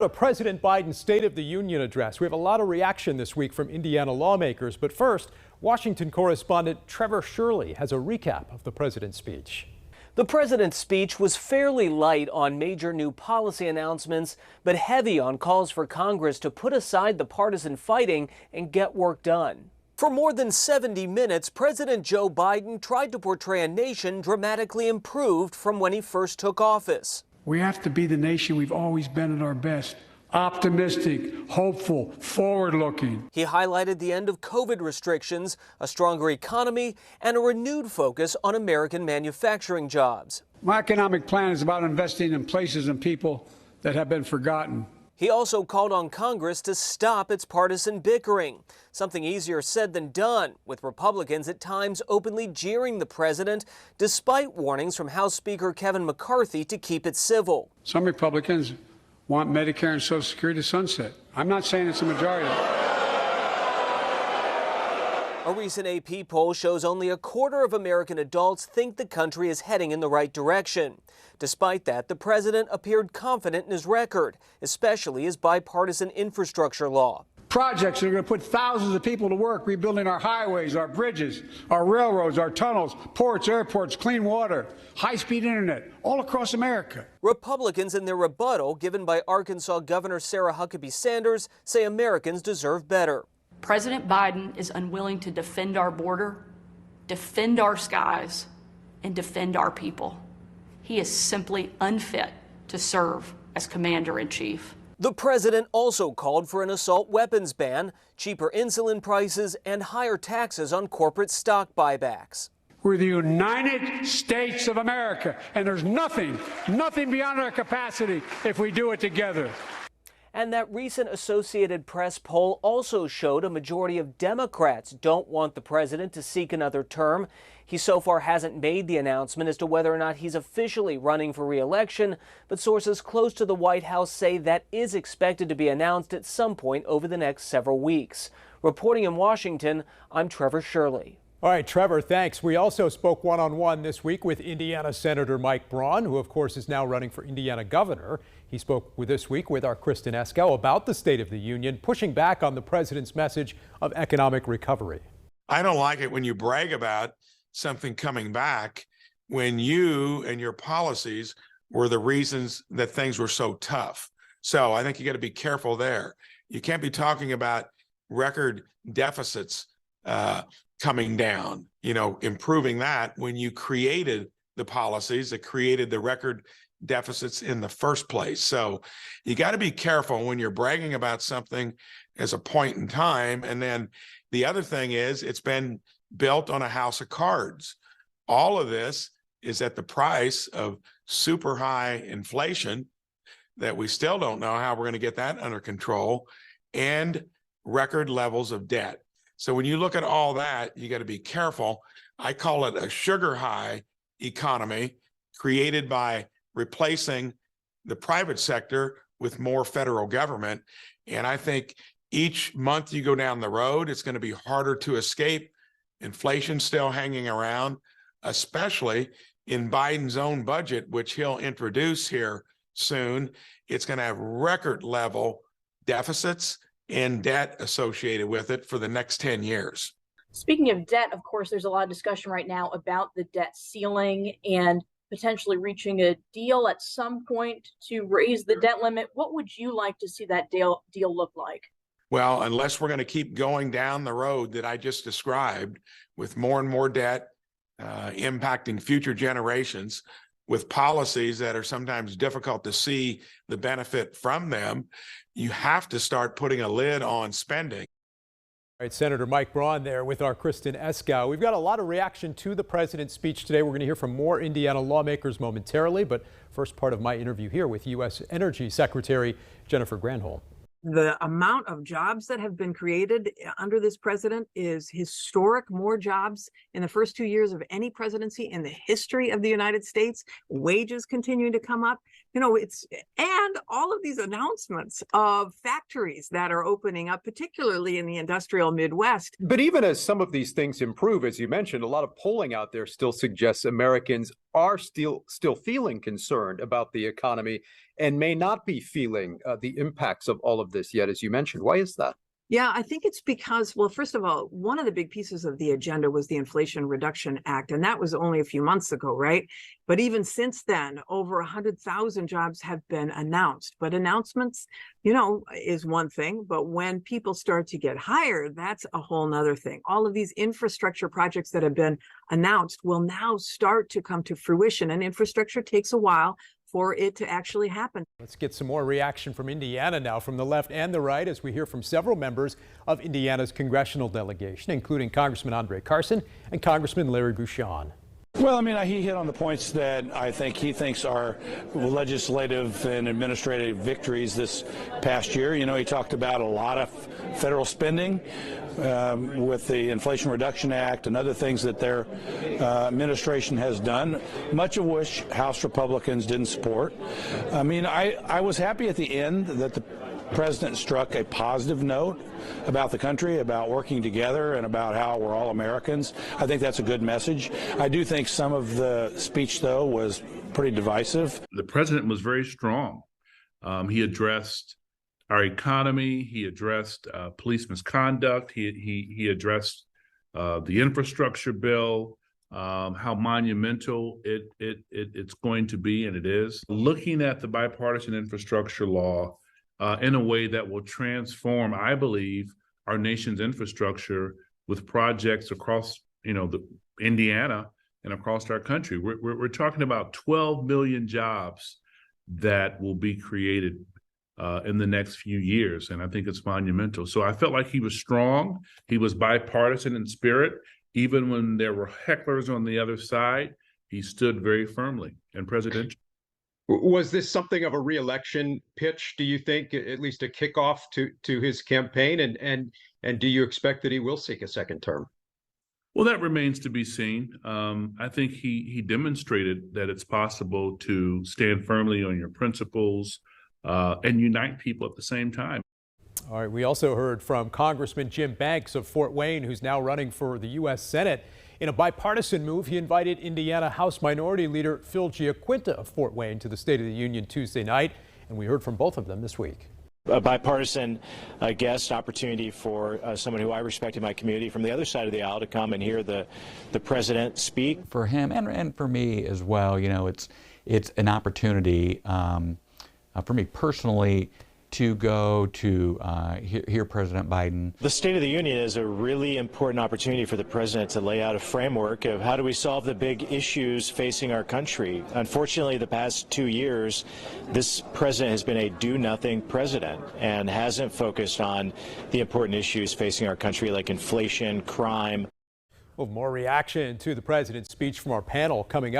President Biden's State of the Union address. We have a lot of reaction this week from Indiana lawmakers. But first, Washington correspondent Trevor Shirley has a recap of the president's speech. The president's speech was fairly light on major new policy announcements, but heavy on calls for Congress to put aside the partisan fighting and get work done. For more than 70 minutes, President Joe Biden tried to portray a nation dramatically improved from when he first took office. We have to be the nation we've always been at our best. Optimistic, hopeful, forward-looking. He highlighted the end of COVID restrictions, a stronger economy, and a renewed focus on American manufacturing jobs. My economic plan is about investing in places and people that have been forgotten. He also called on Congress to stop its partisan bickering, something easier said than done, with Republicans at times openly jeering the president, despite warnings from House Speaker Kevin McCarthy to keep it civil. Some Republicans want Medicare and Social Security to sunset. I'm not saying it's a majority. A recent AP poll shows only a quarter of American adults think the country is heading in the right direction. Despite that, the president appeared confident in his record, especially his bipartisan infrastructure law. Projects that are going to put thousands of people to work rebuilding our highways, our bridges, our railroads, our tunnels, ports, airports, clean water, high-speed internet, all across America. Republicans in their rebuttal given by Arkansas Governor Sarah Huckabee Sanders say Americans deserve better. President Biden is unwilling to defend our border, defend our skies, and defend our people. He is simply unfit to serve as commander-in-chief. The president also called for an assault weapons ban, cheaper insulin prices, and higher taxes on corporate stock buybacks. We're the United States of America, and there's nothing beyond our capacity if we do it together. And that recent Associated Press poll also showed a majority of Democrats don't want the president to seek another term. He so far hasn't made the announcement as to whether or not he's officially running for re-election, but sources close to the White House say that is expected to be announced at some point over the next several weeks. Reporting in Washington, I'm Trevor Shirley. All right, Trevor, thanks. We also spoke one-on-one this week with Indiana Senator Mike Braun, who, of course, is now running for Indiana governor. He spoke this week with our Kristen Eskow about the State of the Union, pushing back on the president's message of economic recovery. I don't like it when you brag about something coming back when you and your policies were the reasons that things were so tough. So I think you got to be careful there. You can't be talking about record deficits coming down, improving that when you created the policies that created the record deficits in the first place. So you got to be careful when you're bragging about something as a point in time. And then the other thing is it's been built on a house of cards. All of this is at the price of super high inflation that we still don't know how we're going to get that under control, and record levels of debt. So when you look at all that, you got to be careful. I call it a sugar high economy created by replacing the private sector with more federal government. And I think each month you go down the road, it's going to be harder to escape. Inflation still hanging around, especially in Biden's own budget, which he'll introduce here soon. It's going to have record level deficits and debt associated with it for the next 10 years. Speaking of debt, of course, there's a lot of discussion right now about the debt ceiling and potentially reaching a deal at some point to raise the debt limit. What would you like to see that deal look like? Well, unless we're going to keep going down the road that I just described with more and more debt impacting future generations, with policies that are sometimes difficult to see the benefit from them, you have to start putting a lid on spending. All right, Senator Mike Braun there with our Kristen Eskow. We've got a lot of reaction to the president's speech today. We're going to hear from more Indiana lawmakers momentarily, but first part of my interview here with U.S. Energy Secretary Jennifer Granholm. The amount of jobs that have been created under this president is historic. More jobs in the first 2 years of any presidency in the history of the United States. Wages continue to come up. You know, and all of these announcements of factories that are opening up, particularly in the industrial Midwest. But even as some of these things improve, as you mentioned, a lot of polling out there still suggests Americans are still feeling concerned about the economy and may not be feeling the impacts of all of this yet, as you mentioned. Why is that? Yeah, I think it's because, well, first of all, one of the big pieces of the agenda was the Inflation Reduction Act, and that was only a few months ago, right? But even since then, over 100,000 jobs have been announced. But announcements, you know, is one thing, but when people start to get hired, that's a whole nother thing. All of these infrastructure projects that have been announced will now start to come to fruition, and infrastructure takes a while for it to actually happen. Let's get some more reaction from Indiana now, from the left and the right, as we hear from several members of Indiana's congressional delegation, including Congressman Andre Carson and Congressman Larry Bucshon. Well, I mean, he hit on the points that I think he thinks are legislative and administrative victories this past year. You know, he talked about a lot of federal spending with the Inflation Reduction Act and other things that their administration has done, much of which House Republicans didn't support. I mean, I was happy at the end that the president struck a positive note about the country, about working together, and about how we're all Americans. I think that's a good message. I do think some of the speech, though, was pretty divisive. The president was very strong. He addressed our economy. He addressed police misconduct. He addressed the infrastructure bill, how monumental it's going to be, and it is. Looking at the bipartisan infrastructure law in a way that will transform, I believe, our nation's infrastructure with projects across, you know, Indiana and across our country. We're talking about 12 million jobs that will be created in the next few years, and I think it's monumental. So I felt like he was strong. He was bipartisan in spirit. Even when there were hecklers on the other side, he stood very firmly and presidential. Was this something of a re-election pitch, do you think, at least a kickoff to his campaign? And do you expect that he will seek a second term? Well, that remains to be seen. I think he demonstrated that it's possible to stand firmly on your principles and unite people at the same time. All right, we also heard from Congressman Jim Banks of Fort Wayne, who's now running for the U.S. Senate. In a bipartisan move, he invited Indiana House Minority Leader Phil Giaquinta of Fort Wayne to the State of the Union Tuesday night, and we heard from both of them this week. A bipartisan guest opportunity for someone who I respect in my community from the other side of the aisle to come and hear the president speak. For him and for me as well, you know, it's an opportunity for me personally to go to hear President Biden. The State of the Union is a really important opportunity for the president to lay out a framework of how do we solve the big issues facing our country. Unfortunately, the past 2 years, this president has been a do-nothing president and hasn't focused on the important issues facing our country like inflation, crime. Well, more reaction to the president's speech from our panel coming up.